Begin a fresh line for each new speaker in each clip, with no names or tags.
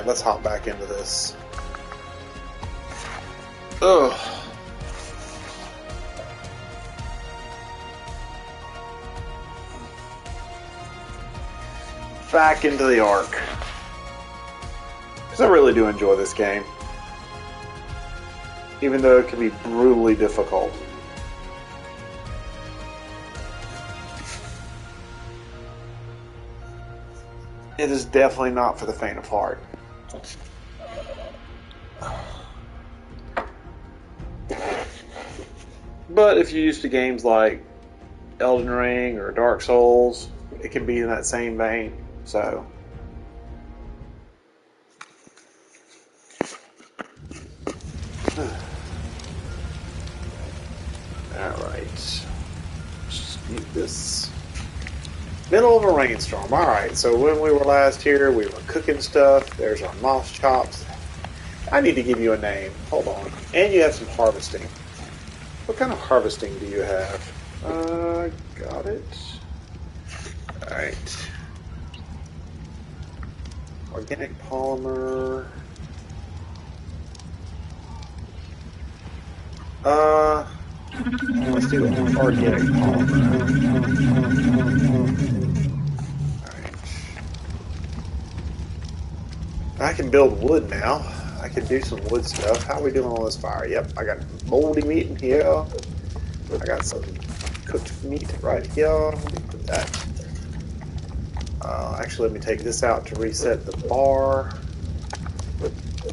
Alright, let's hop back into this. Ugh. Back into the ARK. Because I really do enjoy this game. Even though it can be brutally difficult. It is definitely not for the faint of heart. But if you're used to games like Elden Ring or Dark Souls, it can be in that same vein. So, alright. Just mute this. Middle of a rainstorm. Alright, so when we were last here, we were cooking stuff. There's our moss chops. I need to give you a name. Hold on. And you have some harvesting. What kind of harvesting do you have? Got it. Alright. Organic polymer. Let's do organic polymer. Alright. I can build wood now. I can do some wood stuff. How are we doing on this fire? Yep, I got moldy meat in here. I got some cooked meat right here. Let me put that. Actually, let me take this out to reset the bar.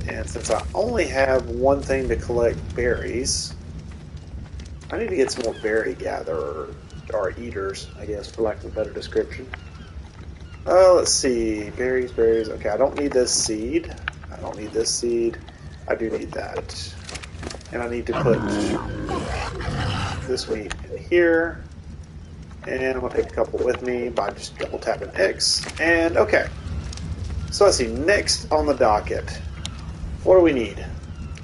And since I only have one thing to collect berries, I need to get some more berry gatherers, or eaters, I guess, for lack of a better description. Let's see. Berries, berries. Okay, I don't need this seed. I don't need this seed. I do need that. And I need to put this wheat in here. And I'm going to take a couple with me by just double tapping X. And okay. So let's see. Next on the docket. What do we need?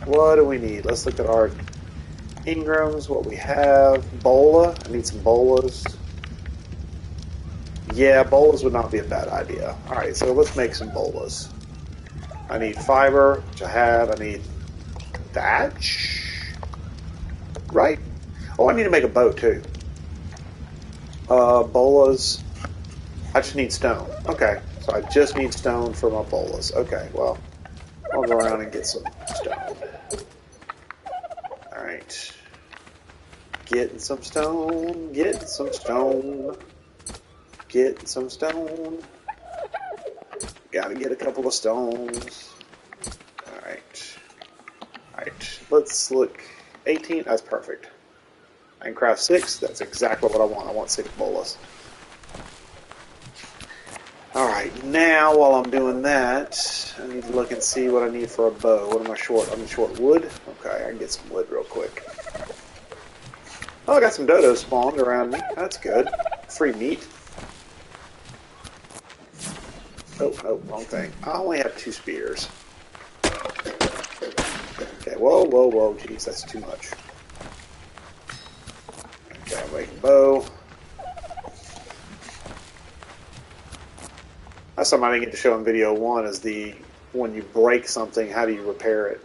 What do we need? Let's look at our Ingrams, what we have. Bola. I need some bolas. Yeah, bolas would not be a bad idea. Alright, so let's make some bolas. I need fiber, which I have. I need thatch. Right? Oh, I need to make a boat too. Bolas. I just need stone. Okay, so I just need stone for my bolas. Okay, well, I'll go around and get some stone. Alright. Getting some stone, getting some stone, getting some stone. Gotta get a couple of stones. Alright. Alright, let's look. 18, that's perfect. I can craft 6, that's exactly what I want. I want 6 bolas. Alright, now while I'm doing that, I need to look and see what I need for a bow. What am I short? I'm short wood? Okay, I can get some wood real quick. Oh, I got some dodos spawned around me. That's good. Free meat. Oh, no, wrong thing. I only have 2 spears. Okay, whoa, whoa, whoa. Jeez, that's too much. Okay, I'm making a bow. That's something I didn't get to show in video 1 is when you break something, how do you repair it?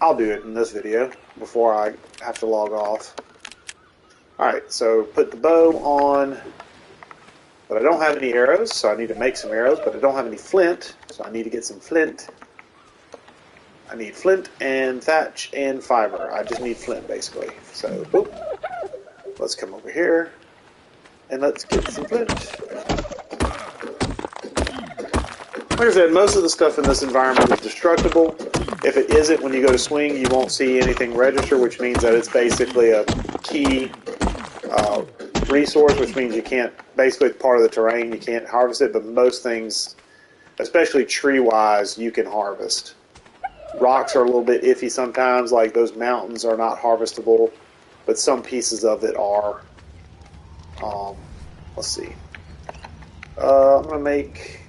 I'll do it in this video before I have to log off. Alright, so put the bow on, but I don't have any arrows, so I need to make some arrows, but I don't have any flint, so I need to get some flint. I need flint and thatch and fiber. I just need flint, basically. So, boop. Let's come over here, and let's get some flint. Like I said, most of the stuff in this environment is destructible. If it isn't, when you go to swing, you won't see anything register, which means that it's basically a key resource, which means you can't, basically it's part of the terrain, you can't harvest it, but most things, especially tree-wise, you can harvest. Rocks are a little bit iffy sometimes, like those mountains are not harvestable, but some pieces of it are. Let's see. I'm going to make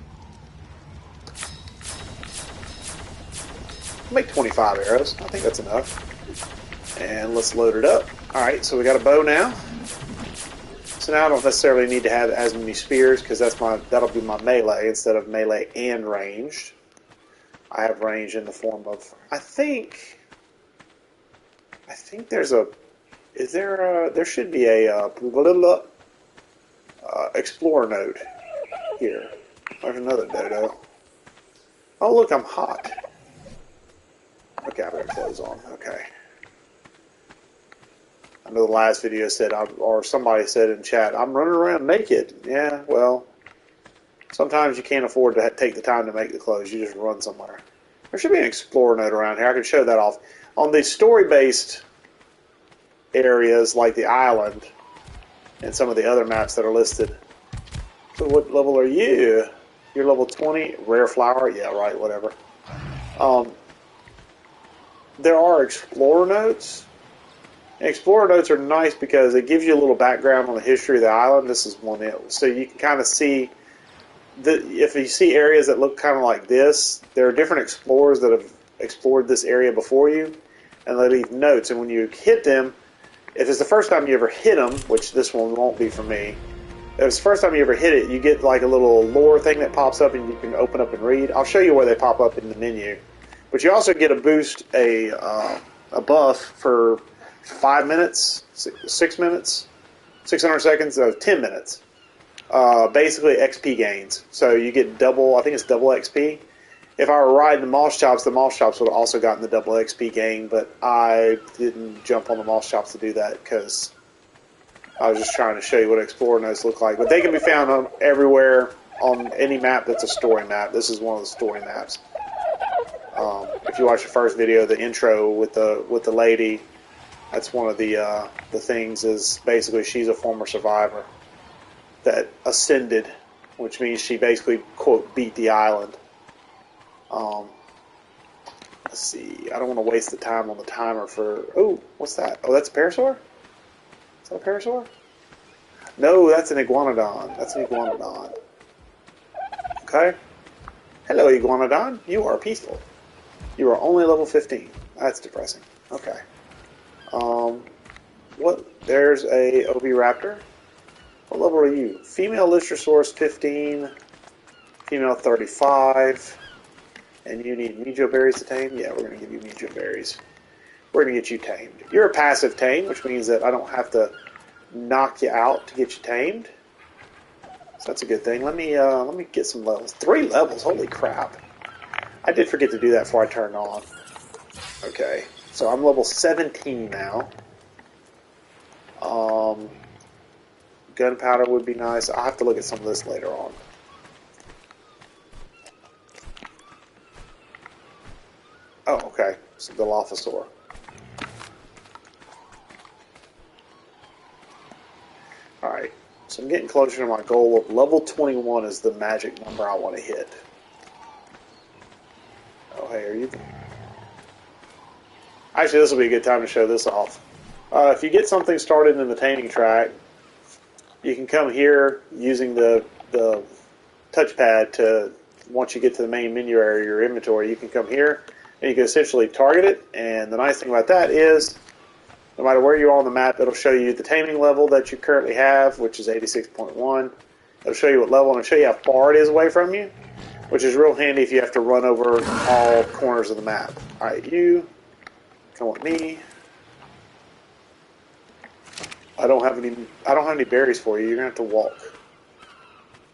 25 arrows. I think that's enough. And let's load it up. Alright, so we got a bow now. So now I don't necessarily need to have as many spears because that'll be my melee instead of melee and ranged. I have range in the form of I think there's a there should be a explorer node here. There's another dodo. Oh look, I'm hot. Okay, I better clothes on. Okay. I know the last video said, or somebody said in chat, I'm running around naked. Yeah, well, sometimes you can't afford to take the time to make the clothes. You just run somewhere. There should be an explorer node around here. I can show that off. On the story-based areas, like the island, and some of the other maps that are listed. So what level are you? You're level 20. Rare flower? Yeah, right, whatever. There are explorer nodes. And explorer nodes are nice because it gives you a little background on the history of the island. This is one, so you can kind of see if you see areas that look kind of like this. There are different explorers that have explored this area before you, and they leave notes. And when you hit them, if it's the first time you ever hit them, which this one won't be for me, if it's the first time you ever hit it, you get like a little lore thing that pops up, and you can open up and read. I'll show you where they pop up in the menu, but you also get a boost, a buff for 5 minutes, 6 minutes, 600 seconds, 10 minutes. Basically XP gains. So you get double, I think it's double XP. If I were riding the moss chops would have also gotten the double XP gain, but I didn't jump on the moss chops to do that because I was just trying to show you what explorer nodes look like. But they can be found on everywhere on any map that's a story map. This is one of the story maps. If you watch the first video, the intro with the lady, that's one of the things is basically she's a former survivor that ascended, which means she basically, quote, beat the island. Let's see. I don't want to waste the time on the timer for... Oh, what's that? Oh, that's a parasaur? Is that a parasaur? No, that's an iguanodon. That's an iguanodon. Okay. Hello, iguanodon. You are peaceful. You are only level 15. That's depressing. Okay. What? There's a OB Raptor. What level are you? Female Lystrosaurus 15, female 35, and you need Mejo berries to tame? Yeah, we're going to give you Mejo berries. We're going to get you tamed. You're a passive tame, which means that I don't have to knock you out to get you tamed. So that's a good thing. Let me get some levels. 3 levels, holy crap. I did forget to do that before I turned on. Okay, so I'm level 17 now. Gunpowder would be nice. I'll have to look at some of this later on. Oh, okay. So the Dilophosaur. Alright. So I'm getting closer to my goal of level 21 is the magic number I want to hit. Oh, hey, are you... Actually, this will be a good time to show this off. If you get something started in the taming track, you can come here using the touchpad to, once you get to the main menu area, your inventory, you can come here and you can essentially target it. And the nice thing about that is, no matter where you are on the map, it'll show you the taming level that you currently have, which is 86.1. It'll show you what level and it'll show you how far it is away from you, which is real handy if you have to run over all corners of the map. Alright, you come with me. I don't have any berries for you. You're gonna have to walk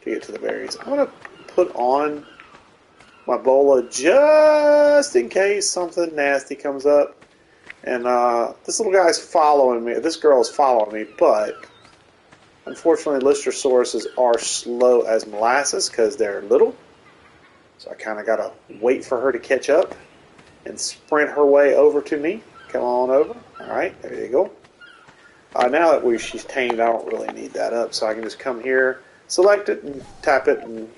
to get to the berries. I'm gonna put on my bola just in case something nasty comes up. And this little guy's following me. This girl is following me, but unfortunately, Lystrosaurus are slow as molasses because they're little. So I kind of gotta wait for her to catch up and sprint her way over to me. Come on over. All right, there you go. Now that she's tamed, I don't really need that up, so I can just come here, select it, and tap it, and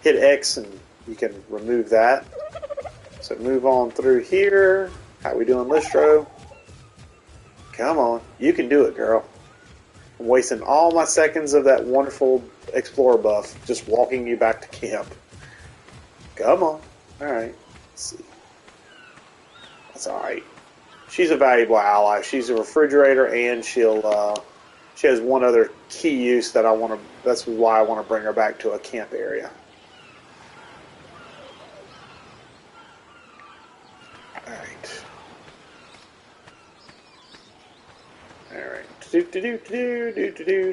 hit X, and you can remove that. So move on through here. How we doing, Lystro? Come on. You can do it, girl. I'm wasting all my seconds of that wonderful Explorer buff just walking you back to camp. Come on. Alright. Let's see. That's alright. She's a valuable ally. She's a refrigerator, and she'll she has one other key use that I want to. That's why I want to bring her back to a camp area. All right. All right.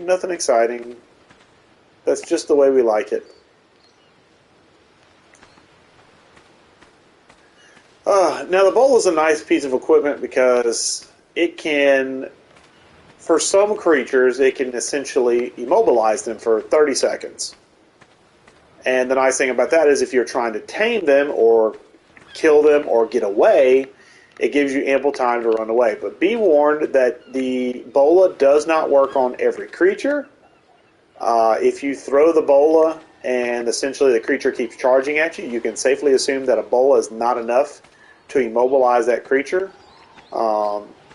Nothing exciting. That's just the way we like it. Now the bowl is a nice piece of equipment because it can, for some creatures, it can essentially immobilize them for 30 seconds. And the nice thing about that is if you're trying to tame them or kill them or get away, it gives you ample time to run away. But be warned that the bola does not work on every creature. If you throw the bola and essentially the creature keeps charging at you, you can safely assume that a bola is not enough to immobilize that creature.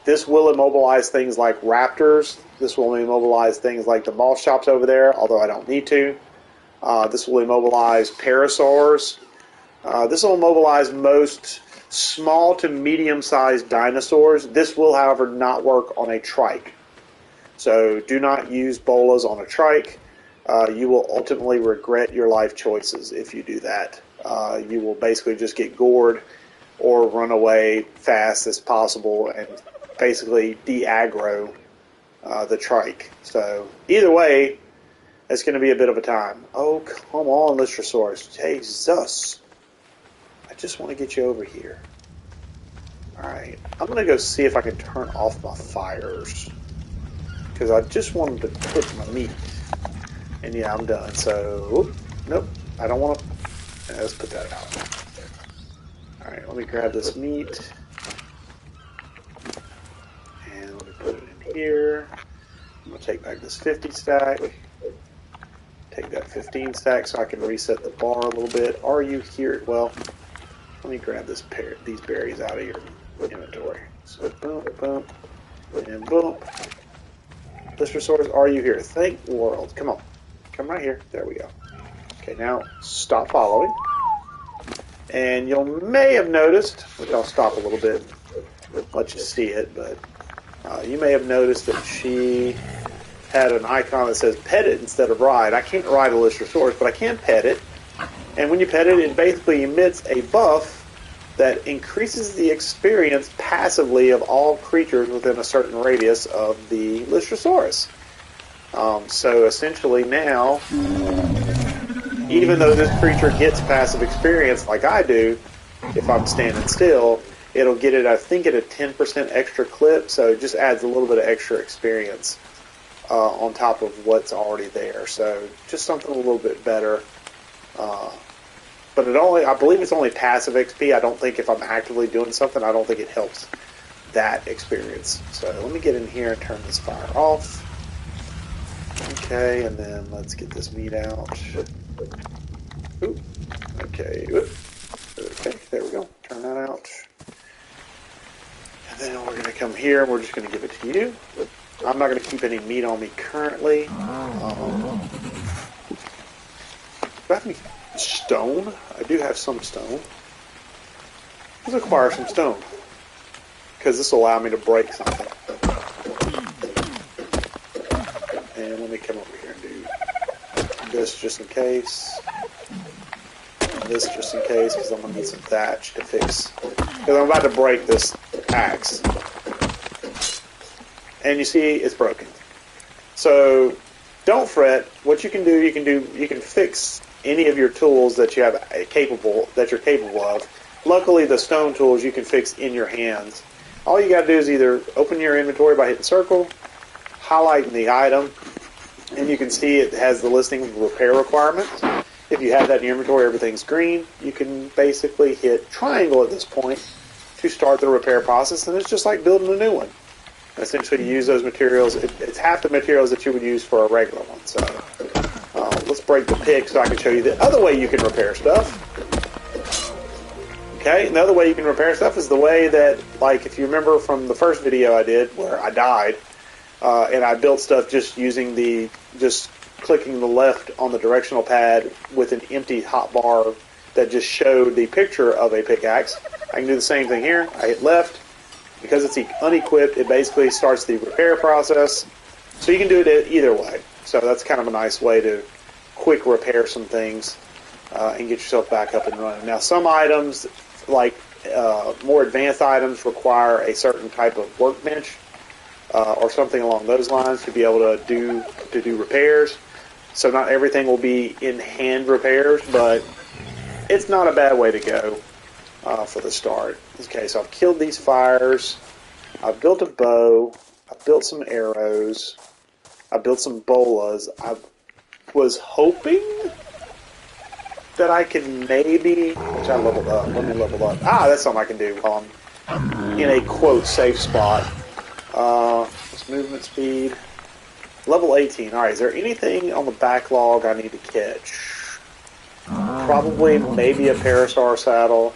This will immobilize things like raptors. This will immobilize things like the mall shops over there, although I don't need to. This will immobilize parasaurs. This will immobilize most small to medium-sized dinosaurs. This will, however, not work on a trike. So do not use bolas on a trike. You will ultimately regret your life choices if you do that. You will basically just get gored or run away fast as possible and basically de-aggro the trike. So either way, it's going to be a bit of a time. Oh, come on, Lystrosaurus. Jesus. I just want to get you over here. Alright, I'm going to go see if I can turn off my fires. Because I just wanted to cook my meat. And yeah, I'm done. So, nope, I don't want to... Let's put that out. Alright, let me grab this meat. And let me put it in here. I'm going to take back this 50 stack. Take that 15 stack so I can reset the bar a little bit. Are you here? Well, let me grab these berries out of your inventory. So, boom, boom, and boom. Lystrosaurus, are you here? Thank the world. Come on. Come right here. There we go. Okay, now stop following. And you may have noticed, which I'll stop a little bit, let you see it, but you may have noticed that she had an icon that says pet it instead of ride. I can't ride a Lystrosaurus, but I can pet it. And when you pet it, it basically emits a buff that increases the experience passively of all creatures within a certain radius of the Lystrosaurus. So essentially now, even though this creature gets passive experience like I do, if I'm standing still, it'll get it, I think, at a 10% extra clip, so it just adds a little bit of extra experience on top of what's already there. So just something a little bit better. But I believe it's only passive XP. I don't think if I'm actively doing something, I don't think it helps that experience. So let me get in here and turn this fire off. Okay, and then let's get this meat out. Ooh, okay, okay, there we go. Turn that out. And then we're going to come here and we're just going to give it to you. I'm not going to keep any meat on me currently. Do I have any stone? I do have some stone. Let's acquire some stone. Because this will allow me to break something. And let me come over here and do this just in case. And this just in case, because I'm going to need some thatch to fix. Because I'm about to break this axe. And you see, it's broken. So, don't fret. What you can do, you can fix any of your tools that you have you're capable of. Luckily, the stone tools you can fix in your hands. All you got to do is either open your inventory by hitting circle, highlighting the item, and you can see it has the listing of repair requirements. If you have that in your inventory, everything's green. You can basically hit triangle at this point to start the repair process, and it's just like building a new one. Essentially, you use those materials. It's half the materials that you would use for a regular one. So let's break the pick so I can show you the other way you can repair stuff. Okay, another way you can repair stuff is the way that, like, if you remember from the first video I did where I died, and I built stuff just using just clicking the left on the directional pad with an empty hotbar that just showed the picture of a pickaxe. I can do the same thing here. I hit left. Because it's unequipped, it basically starts the repair process. So you can do it either way. So that's kind of a nice way to quick repair some things and get yourself back up and running. Now, some items, like more advanced items, require a certain type of workbench or something along those lines to be able to do repairs. So not everything will be in-hand repairs, but it's not a bad way to go for the start. Okay, so I've killed these fires. I've built a bow. I've built some arrows. I've built some bolas. I was hoping that I could maybe, which I leveled up. Let me level up. That's something I can do while I'm in a quote safe spot. What's movement speed? Level 18. Alright, is there anything on the backlog I need to catch? Probably maybe a Parasaur saddle.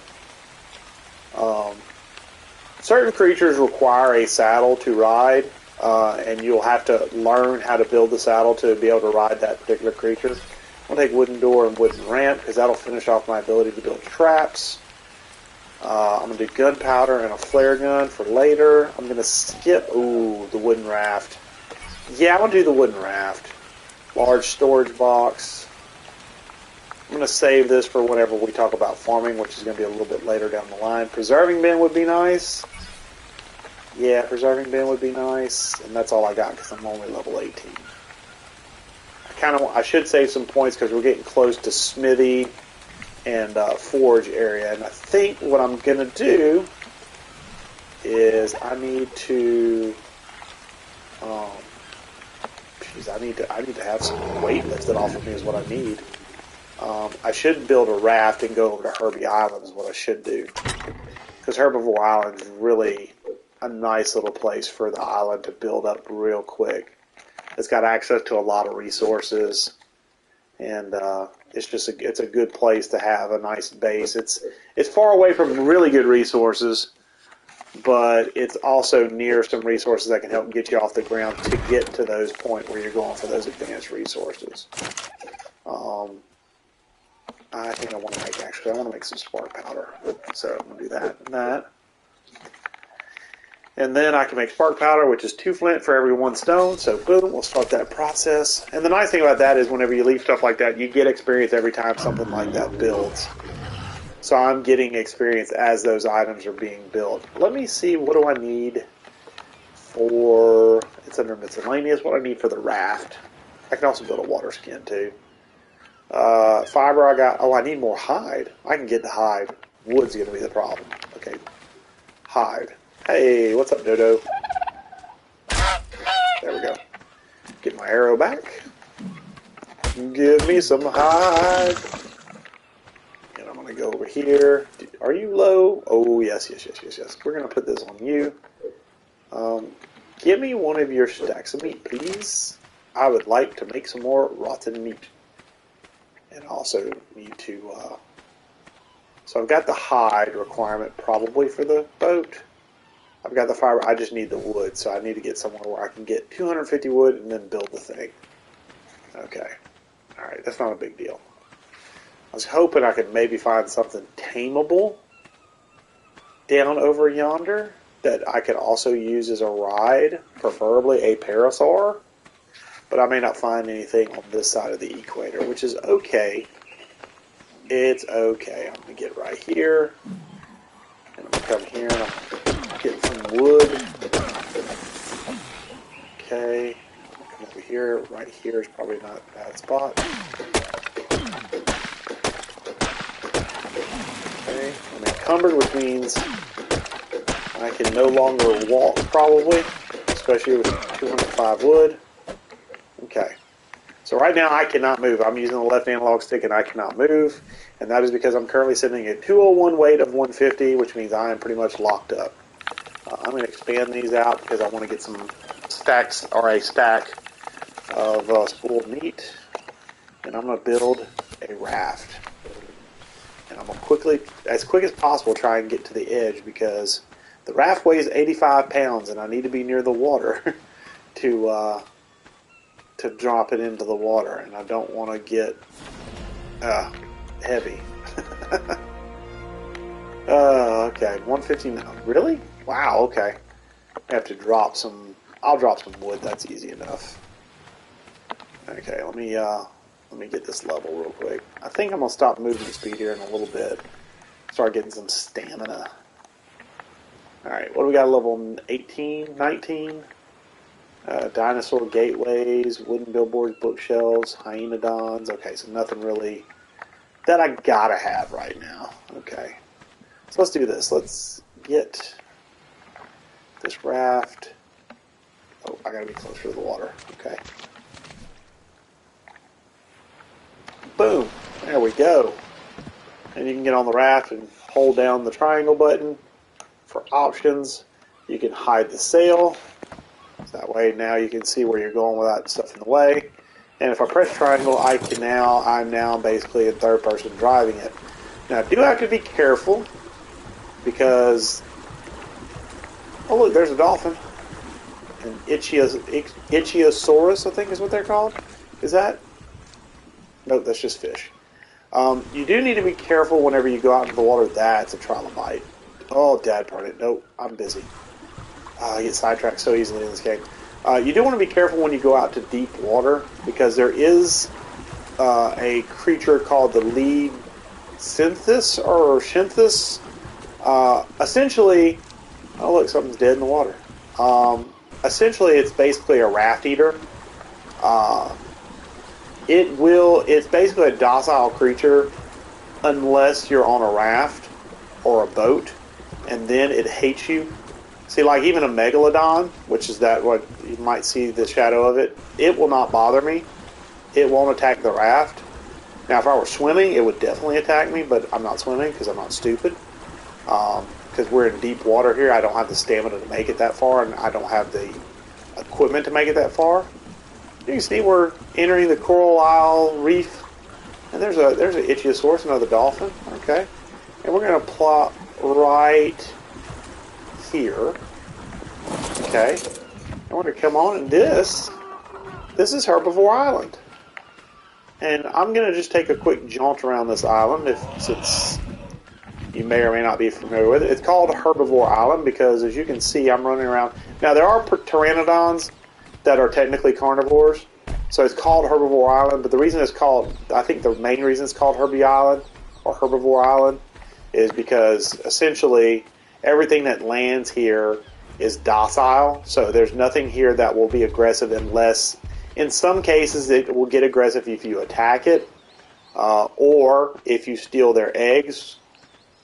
Certain creatures require a saddle to ride, and you'll have to learn how to build the saddle to be able to ride that particular creature. I'm going to take wooden door and wooden ramp because that'll finish off my ability to build traps. I'm going to do gunpowder and a flare gun for later. I'm going to skip, the wooden raft. Yeah, I'm going to do the wooden raft. Large storage box. I'm going to save this for whenever we talk about farming, which is going to be a little bit later down the line. Preserving bin would be nice. Yeah, preserving bin would be nice. And that's all I got because I'm only level 18. I should save some points because we're getting close to smithy and forge area. And I think what I'm going to do is I need to... I need to have some weight lifted off of me is what I need. I should build a raft and go over to Herbie Island is what I should do. Because Herbivore Island is really a nice little place for the island to build up real quick. It's got access to a lot of resources, and it's a good place to have a nice base. It's far away from really good resources, but it's also near some resources that can help get you off the ground to get to those points where you're going for those advanced resources. I think I want to make some spark powder. So I'm going to do that and that. And then I can make spark powder, which is 2 flint for every 1 stone. So boom, we'll start that process. And the nice thing about that is whenever you leave stuff like that, you get experience every time something like that builds. So I'm getting experience as those items are being built. Let me see, what do I need for... It's under miscellaneous. What I need for the raft. I can also build a water skin too. Fiber I got... I need more hide. I can get the hide. Wood's going to be the problem. Okay. Hide. Hey, what's up, Dodo? There we go. Get my arrow back. Give me some hide. And I'm going to go over here. Are you low? Oh, yes. We're going to put this on you. Give me one of your stacks of meat, please. I would like to make some more rotten meat. And also need to... So I've got the hide requirement probably for the boat. I've got the fiber, I just need the wood, so I need to get somewhere where I can get 250 wood and then build the thing. Okay. Alright, that's not a big deal. I was hoping I could maybe find something tameable down over yonder that I could also use as a ride, preferably a parasaur. But I may not find anything on this side of the equator, which is okay. It's okay. I'm going to get right here. And I'm going to come here and I'm going to get some wood. Okay. Come over here. Right here is probably not a bad spot. Okay. I'm encumbered, which means I can no longer walk probably, especially with 205 wood. Okay. So right now I cannot move. I'm using the left analog stick and I cannot move. And that is because I'm currently sitting at 201 weight of 150, which means I am pretty much locked up. I'm going to expand these out because I want to get some stacks, or a stack of spooled meat. And I'm going to build a raft. And I'm going to quickly, as quick as possible, try and get to the edge because the raft weighs 85 pounds and I need to be near the water to drop it into the water, and I don't want to get heavy. Okay, 150 now. Really? Wow, okay. I have to drop some I'll drop some wood. That's easy enough. Okay, let me get this level real quick. I think I'm gonna stop moving speed here in a little bit. Start getting some stamina. All right, what do we got? Level 18, 19. Dinosaur gateways, wooden billboards, bookshelves, hyenodons. Okay, so nothing really that I gotta have right now. Okay, so let's do this. Let's get this raft. Oh, I gotta be closer to the water. Okay. Boom. There we go. And you can get on the raft and hold down the triangle button for options. You can hide the sail. So that way now you can see where you're going without stuff in the way. And if I press triangle, I'm now basically in third person driving it. Now I do have to be careful because, oh look, there's a dolphin. An Ichthyosaurus, I think is what they're called. Is that? Nope, that's just fish. You do need to be careful whenever you go out into the water. That's a trilobite. Oh, dad part it. Nope, I'm busy. I get sidetracked so easily in this game. You do want to be careful when you go out to deep water because there is a creature called the lead synthis or shinthus. Essentially, oh look, something's dead in the water. Essentially, it's basically a raft eater. It's basically a docile creature unless you're on a raft or a boat, and then it hates you. See, like even a megalodon, which is that what you might see the shadow of it, it will not bother me. It won't attack the raft. Now, if I were swimming, it would definitely attack me, but I'm not swimming because I'm not stupid. Because we're in deep water here, I don't have the stamina to make it that far, and I don't have the equipment to make it that far. You can see we're entering the Coral Isle Reef, and there's an Ichthyosaurus, another dolphin. Okay, and we're going to plot right here. Okay, and we're going to come on, and this is Herbivore Island, and I'm going to just take a quick jaunt around this island, since you may or may not be familiar with it. It's called Herbivore Island because, as you can see, I'm running around. Now there are pteranodons that are technically carnivores, so it's called Herbivore Island, but the reason it's called, I think the main reason it's called Herbie Island, or Herbivore Island, is because essentially everything that lands here is docile, so there's nothing here that will be aggressive unless, in some cases, it will get aggressive if you attack it, or if you steal their eggs,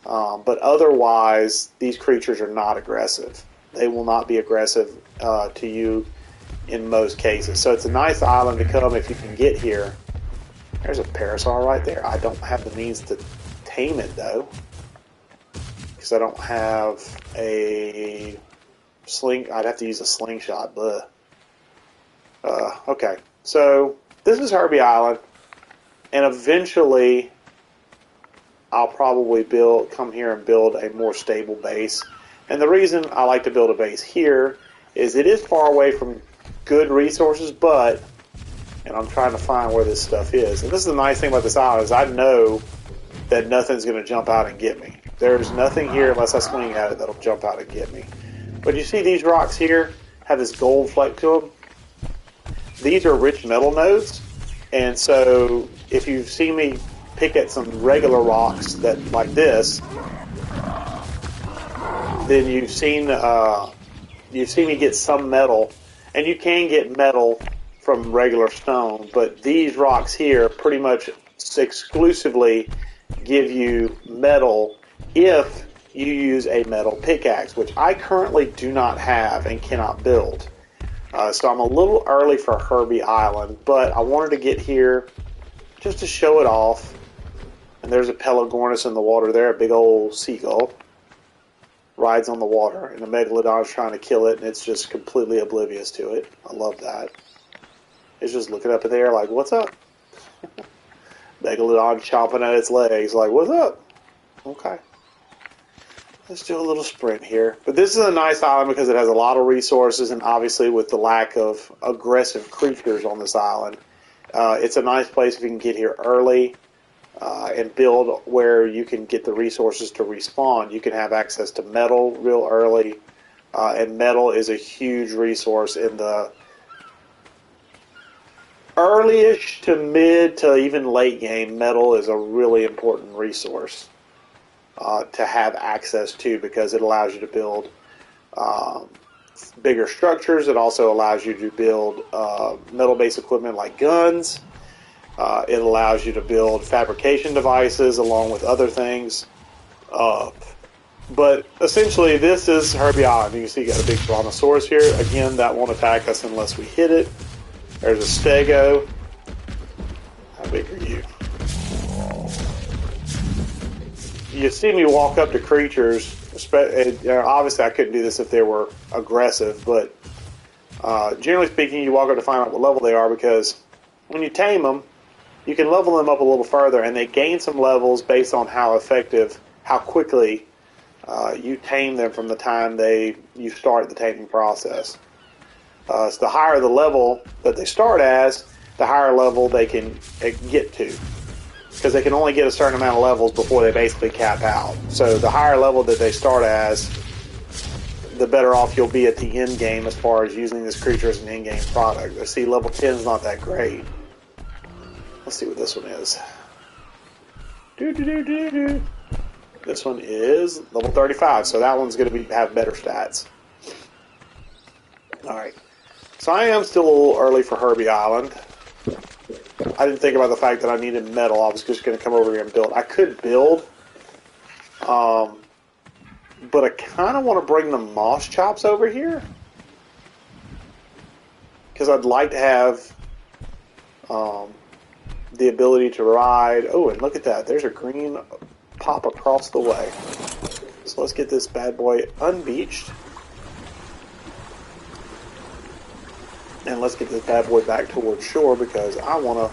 but otherwise, these creatures are not aggressive. They will not be aggressive to you in most cases. So it's a nice island to come if you can get here. There's a parasaur right there. I don't have the means to tame it though, because I don't have a sling. I'd have to use a slingshot. Okay, so this is Herbie Island, and eventually I'll probably come here and build a more stable base. And the reason I like to build a base here is it is far away from good resources, and I'm trying to find where this stuff is. And this is the nice thing about this island is I know that nothing's going to jump out and get me. There's nothing here unless I swing at it that'll jump out and get me. But you see these rocks here have this gold fleck to them. These are rich metal nodes, and so if you see me pick at some regular rocks like this, then you've seen me get some metal, and you can get metal from regular stone, but these rocks here pretty much exclusively give you metal if you use a metal pickaxe, which I currently do not have and cannot build. So I'm a little early for Herbie Island, but I wanted to get here just to show it off. And there's a Pelagornis in the water there, a big old seagull. Rides on the water, and the Megalodon is trying to kill it, and it's just completely oblivious to it. I love that. It's just looking up in the air like, what's up? Megalodon chomping at its legs like, what's up? Okay. Let's do a little sprint here. But this is a nice island because it has a lot of resources, and obviously with the lack of aggressive creatures on this island, it's a nice place if you can get here early. And build where you can get the resources to respawn. You can have access to metal real early. and metal is a huge resource in the early-ish to mid to even late game. Metal is a really important resource to have access to because it allows you to build bigger structures. It also allows you to build metal-based equipment like guns. It allows you to build fabrication devices along with other things. But essentially, this is Herbie Island. You can see you got a big brontosaurus here. Again, that won't attack us unless we hit it. There's a stego. How big are you? You see me walk up to creatures. Obviously, I couldn't do this if they were aggressive, but generally speaking, you walk up to find out what level they are because when you tame them, you can level them up a little further, and they gain some levels based on how effective, how quickly you tame them from the time you start the taming process. So the higher the level that they start as, the higher level they can get to. Because they can only get a certain amount of levels before they basically cap out. So the higher level that they start as, the better off you'll be at the end game as far as using this creature as an in-game product. I see level 10 is not that great. Let's see what this one is. This one is level 35, so that one's going to have better stats. Alright. So I am still a little early for Herbie Island. I didn't think about the fact that I needed metal. I was just going to come over here and build. I could build, but I kind of want to bring the moss chops over here because I'd like to have the ability to ride. Oh, and look at that. There's a green pop across the way. So let's get this bad boy unbeached. And let's get this bad boy back towards shore because I want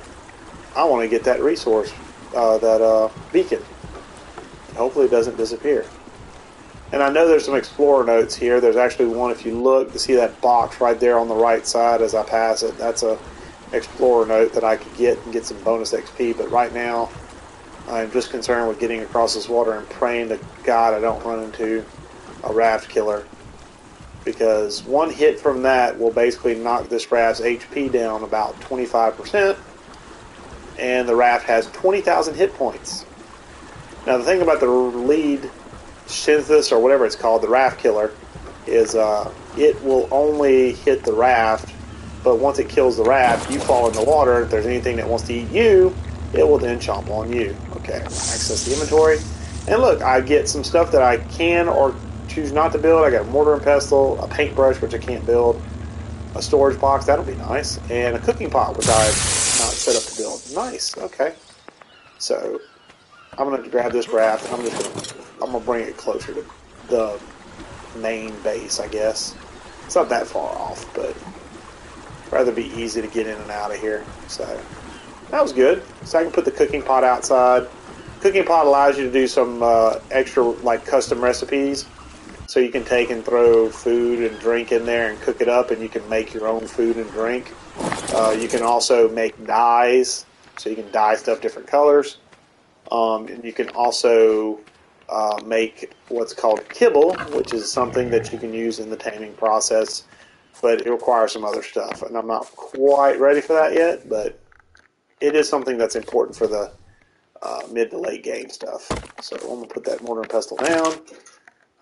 to get that resource, that beacon. Hopefully it doesn't disappear. And I know there's some explorer notes here. There's actually one, if you look, to see that box right there on the right side as I pass it. That's a explorer note that I could get and get some bonus XP. But right now, I'm just concerned with getting across this water and praying to God I don't run into a raft killer. Because one hit from that will basically knock this raft's HP down about 25%, and the raft has 20,000 hit points. Now the thing about the lead synthesis, or whatever it's called, the raft killer, is it will only hit the raft, but once it kills the raft, you fall in the water. If there's anything that wants to eat you, it will then chomp on you. Okay, access the inventory. And look, I get some stuff that I can or choose not to build. I got a mortar and pestle, a paintbrush, which I can't build, a storage box, that'll be nice, and a cooking pot, which I've not set up to build. Nice, okay. So I'm going to grab this raft, and I'm going to bring it closer to the main base, I guess. It's not that far off, but rather be easy to get in and out of here. So that was good. So I can put the cooking pot outside. Cooking pot allows you to do some extra, like, custom recipes. So you can take and throw food and drink in there and cook it up, and you can make your own food and drink. You can also make dyes, so you can dye stuff different colors. And you can also make what's called kibble, which is something that you can use in the taming process, but it requires some other stuff. And I'm not quite ready for that yet, but it is something that's important for the mid to late game stuff. So I'm going to put that mortar and pestle down.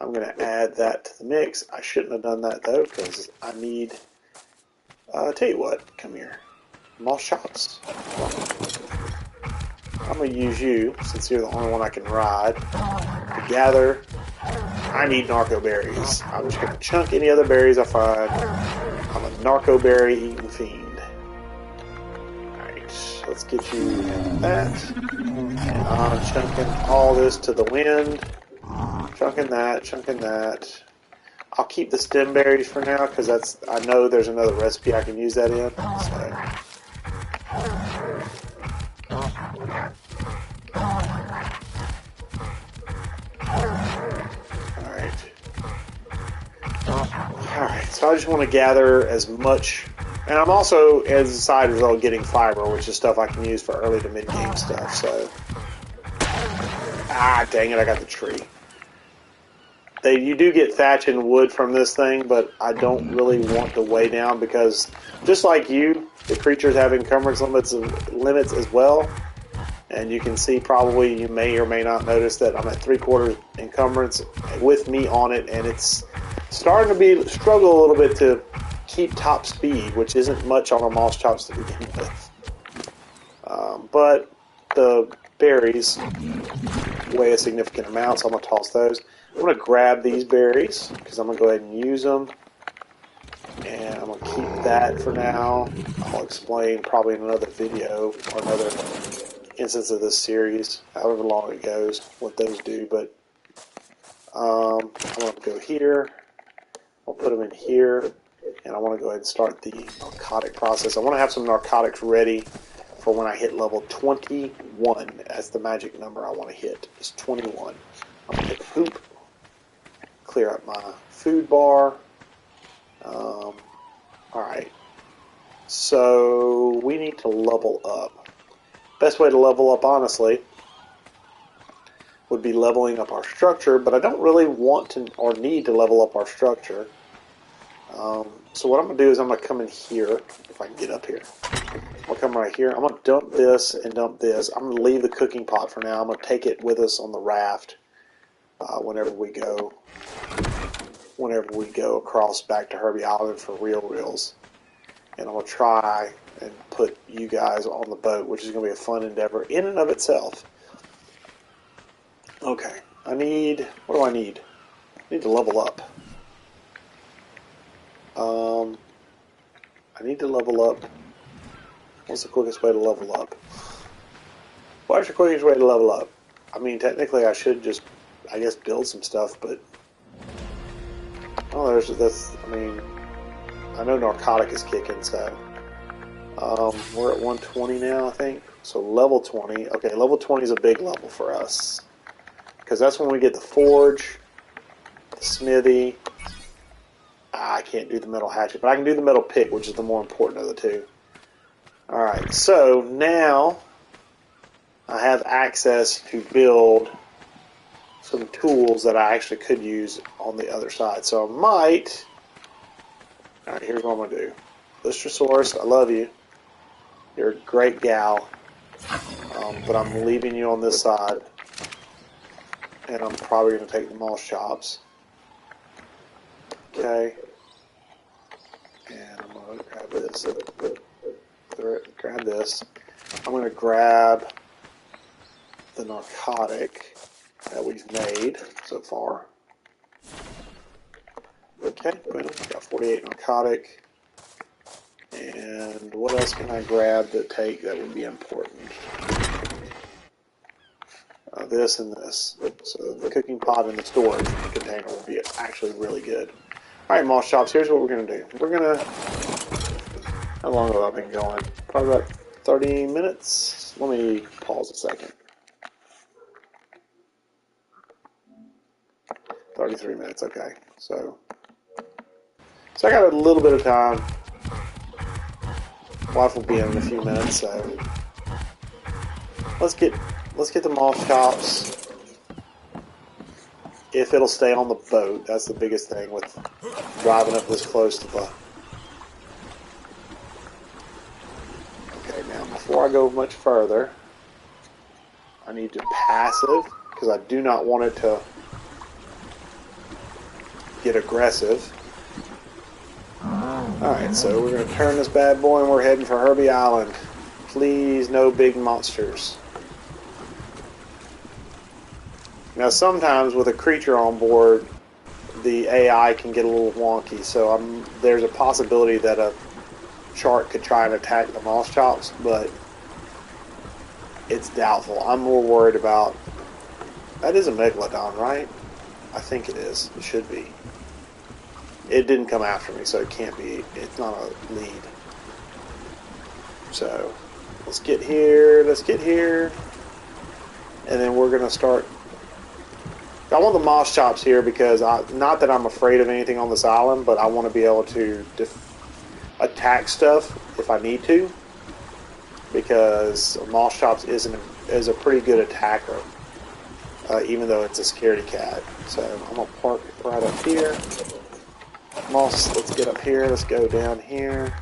I'm going to add that to the mix. I shouldn't have done that, though, because I need... I'll tell you what. Come here. Moss chops. I'm going to use you, since you're the only one I can ride, to gather. I need narco berries. I'm just going to chunk any other berries I find. I'm a narco berry eating fiend. Alright, let's get you in that. And I'm chunking all this to the wind. Chunking that. I'll keep the stem berries for now because I know there's another recipe I can use that in. Alright, so I just want to gather as much, and I'm also, as a side result, getting fiber, which is stuff I can use for early to mid-game stuff, so. Ah, dang it, I got the tree. You do get thatch and wood from this thing, but I don't really want to weigh down because just like you, the creatures have encumbrance limits as well. And you can see probably you may or may not notice that I'm at 3/4 encumbrance with me on it, and it's starting to struggle a little bit to keep top speed, which isn't much on our moss chops to begin with. But the berries weigh a significant amount, so I'm going to toss those. I'm going to grab these berries because I'm going to go ahead and use them. And I'm going to keep that for now. I'll explain probably in another video or another instance of this series, however long it goes, what those do. But I'm going to go here. I'll put them in here. And I want to go ahead and start the narcotic process. I want to have some narcotics ready for when I hit level 21. That's the magic number I want to hit. It's 21. I'm going to hit poop. Clear up my food bar. Alright. So we need to level up. Best way to level up, honestly, would be leveling up our structure, but I don't really want to or need to level up our structure. So what I'm going to do is I'm going to come in here, if I can get up here. I'll come right here. I'm going to dump this and dump this. I'm going to leave the cooking pot for now. I'm going to take it with us on the raft whenever we go across back to Herbie Island for reals. And I'm going to try and put you guys on the boat, which is going to be a fun endeavor in and of itself. Okay, what do I need? I need to level up. I need to level up. What's the quickest way to level up? What's the quickest way to level up? I mean, technically I should just, I guess, build some stuff, but... Oh, I mean, I know narcotic is kicking, so... we're at 120 now, I think. So level 20. Okay, level 20 is a big level for us. Because that's when we get the forge, the smithy... I can't do the metal hatchet, but I can do the metal pick, which is the more important of the two. Alright, so now I have access to build some tools that I actually could use on the other side. So I might... Alright, here's what I'm going to do. Lystrosaurus, I love you. You're a great gal. But I'm leaving you on this side. And I'm probably going to take the moss chops. Okay. And I'm going to grab this. Grab this. I'm going to grab the narcotic that we've made so far. Okay, boom. Got 48 narcotic. And what else can I grab that would be important? This and this. So the cooking pot and the storage container will be actually really good. Alright, moss chops, here's what we're going to do. We're going to... How long have I been going? Probably about 30 minutes. Let me pause a second. 33 minutes, okay. So I got a little bit of time. Wife will be in a few minutes, so let's get the moss chops. If it'll stay on the boat, that's the biggest thing with driving up this close to the... Okay, now before I go much further, I need to passive, because I do not want it to get aggressive. Alright, so we're going to turn this bad boy and we're heading for Herbie Island. Please, no big monsters. Now sometimes with a creature on board, the AI can get a little wonky, so there's a possibility that a shark could try and attack the moss chops, but it's doubtful. I'm more worried about... That is a megalodon, right? I think it is. It should be. It didn't come after me, so it can't be. It's not a lead. So, let's get here. And then we're going to start... I want the moss chops here because, not that I'm afraid of anything on this island, but I want to be able to attack stuff if I need to. Because moss chops is a pretty good attacker. even though it's a scaredy cat. So I'm going to park right up here. Moss, let's get up here. Let's go down here.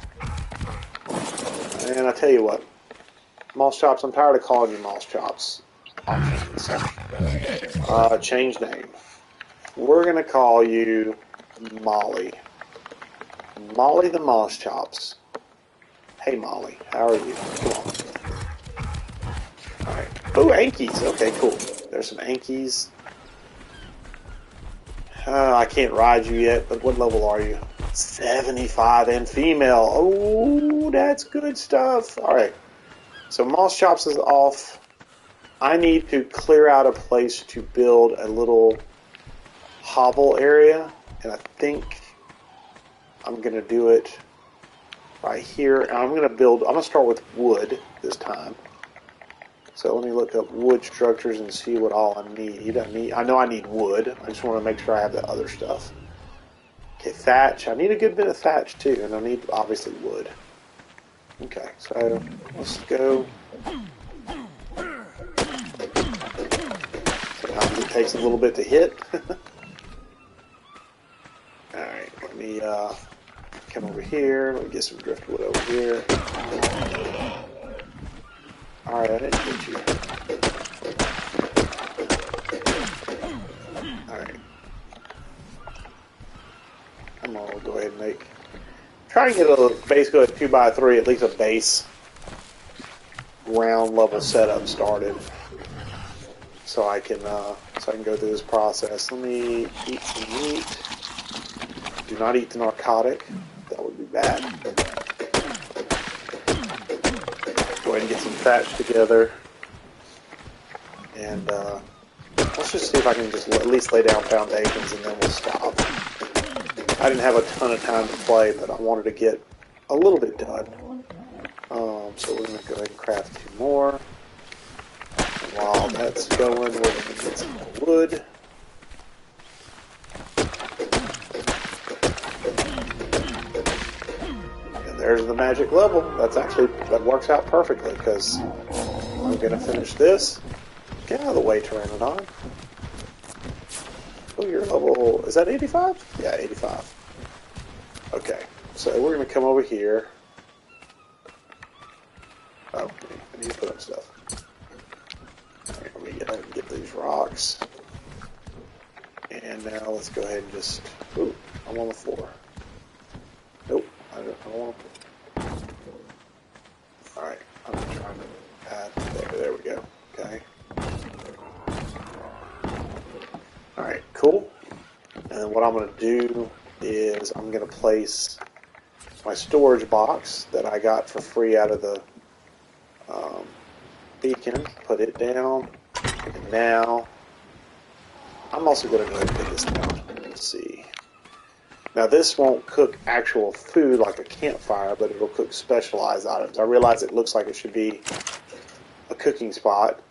And I tell you what, Moss Chops, I'm tired of calling you Moss Chops. Change name. We're going to call you Molly. Molly the Moss Chops. Hey Molly, how are you? Come on. Alright. Oh, Ankies. Okay, cool. There's some Ankies. I can't ride you yet, but what level are you? 75 and female. Oh, that's good stuff. Alright. So Moss Chops is off. I need to clear out a place to build a little hovel area. And I think I'm going to do it right here. I'm going to start with wood this time. So let me look up wood structures and see what all I need. I know I need wood. I just want to make sure I have the other stuff. Okay, thatch. I need a good bit of thatch too, and I need obviously wood. Okay, so let's go. Sometimes it takes a little bit to hit. Alright, let me come over here. Let me get some driftwood over here. Alright, I didn't get you. Alright. I'm gonna go ahead and try and get basically a 2x3, at least a base ground level setup started. So I can go through this process. Let me eat some meat. Do not eat the narcotic. That would be bad. Go ahead and get some thatch together. And let's just see if I can just at least lay down foundations and then we'll stop. I didn't have a ton of time to play, but I wanted to get a little bit done. So we're going to go ahead and craft 2 more. And while that's going, we're going to get some more wood. There's the magic level. That works out perfectly because I'm going to finish this. Get out of the way, Pteranodon. Oh, your level, is that 85? Yeah, 85. Okay, so we're going to come over here. Oh, I need to put up stuff. Alright, let me get these rocks. And now let's go ahead and just... Ooh, I'm on the floor. Nope, I don't want to... Alright, I'm trying to add... There we go. Okay. Alright, cool. And what I'm going to do is I'm going to place my storage box that I got for free out of the beacon, put it down, and now I'm also going to go ahead and put this down. Let's see. Now this won't cook actual food like a campfire, but it'll cook specialized items. I realize it looks like it should be a cooking spot.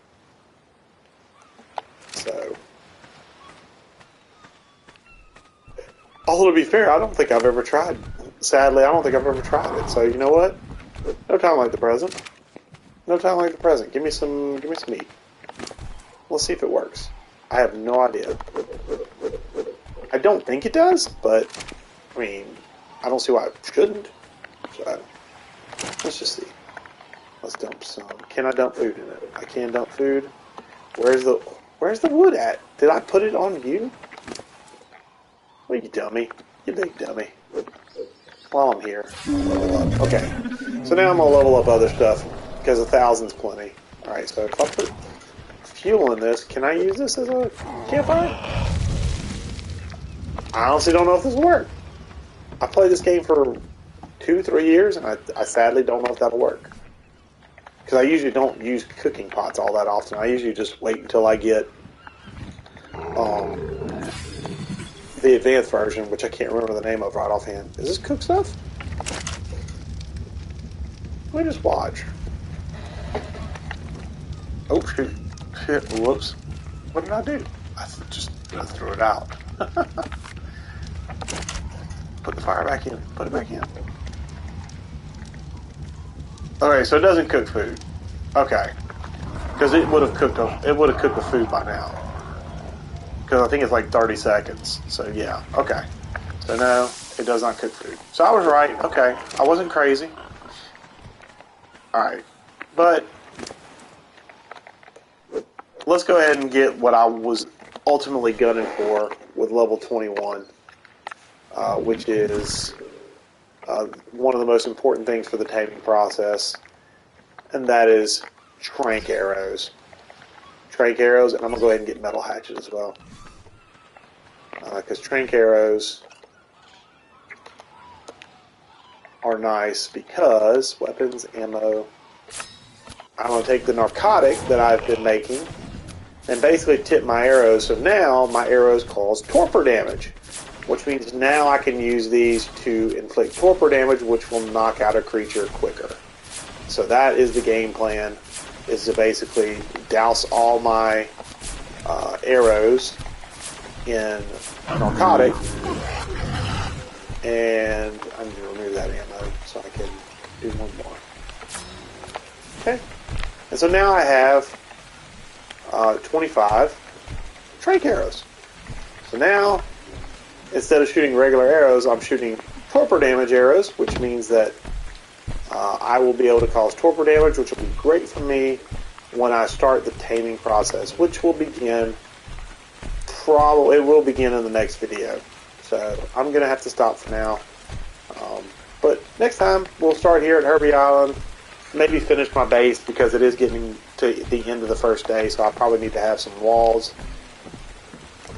So, although to be fair, I don't think I've ever tried. Sadly, I don't think I've ever tried it. So you know what? No time like the present. No time like the present. Give me some meat. Let's see if it works. I have no idea. I don't think it does, but I mean, I don't see why it shouldn't. So let's just see. Let's dump some. Can I dump food in it? I can dump food. Where's the wood at? Did I put it on you? Well, you dummy. You big dummy. While I'm here, I'll level up. Okay. So now I'm going to level up other stuff because 1,000's plenty. Alright, so if I put fuel in this, can I use this as a campfire? I honestly don't know if this will work. I played this game for 2-3 years, and I sadly don't know if that'll work. Because I usually don't use cooking pots all that often. I usually just wait until I get the advanced version, which I can't remember the name of right offhand. Is this cook stuff? Let me just watch. Oh, shoot. Shit, whoops. What did I do? I threw it out. Put the fire back in. Put it back in. Okay, so it doesn't cook food. Okay. Because it would have cooked the food by now. because I think it's like 30 seconds. So yeah, okay. So no, it does not cook food. So I was right. Okay, I wasn't crazy. All right, but let's go ahead and get what I was ultimately gunning for with level 21, which is one of the most important things for the taming process, and that is trank arrows. Trank arrows, and I'm going to go ahead and get metal hatchet as well. Because trank arrows are nice because weapons, ammo. I'm going to take the narcotic that I've been making and basically tip my arrows. So now my arrows cause torpor damage, which means now I can use these to inflict torpor damage, which will knock out a creature quicker. So that is the game plan, is to basically douse all my arrows in narcotic, and I need to remove that ammo so I can do one more. Okay, and so now I have 25 trank arrows. So now, instead of shooting regular arrows, I'm shooting torpor damage arrows, which means that I will be able to cause torpor damage, which will be great for me when I start the taming process, which will begin it will begin in the next video. So I'm going to have to stop for now. But next time, we'll start here at Herbie Island, maybe finish my base because it is getting to the end of the first day, so I probably need to have some walls,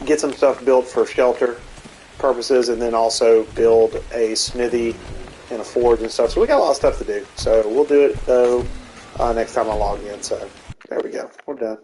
get some stuff built for shelter purposes, and then also build a smithy and a forge and stuff. So we got a lot of stuff to do. So we'll do it, though, next time I log in. So there we go. We're done.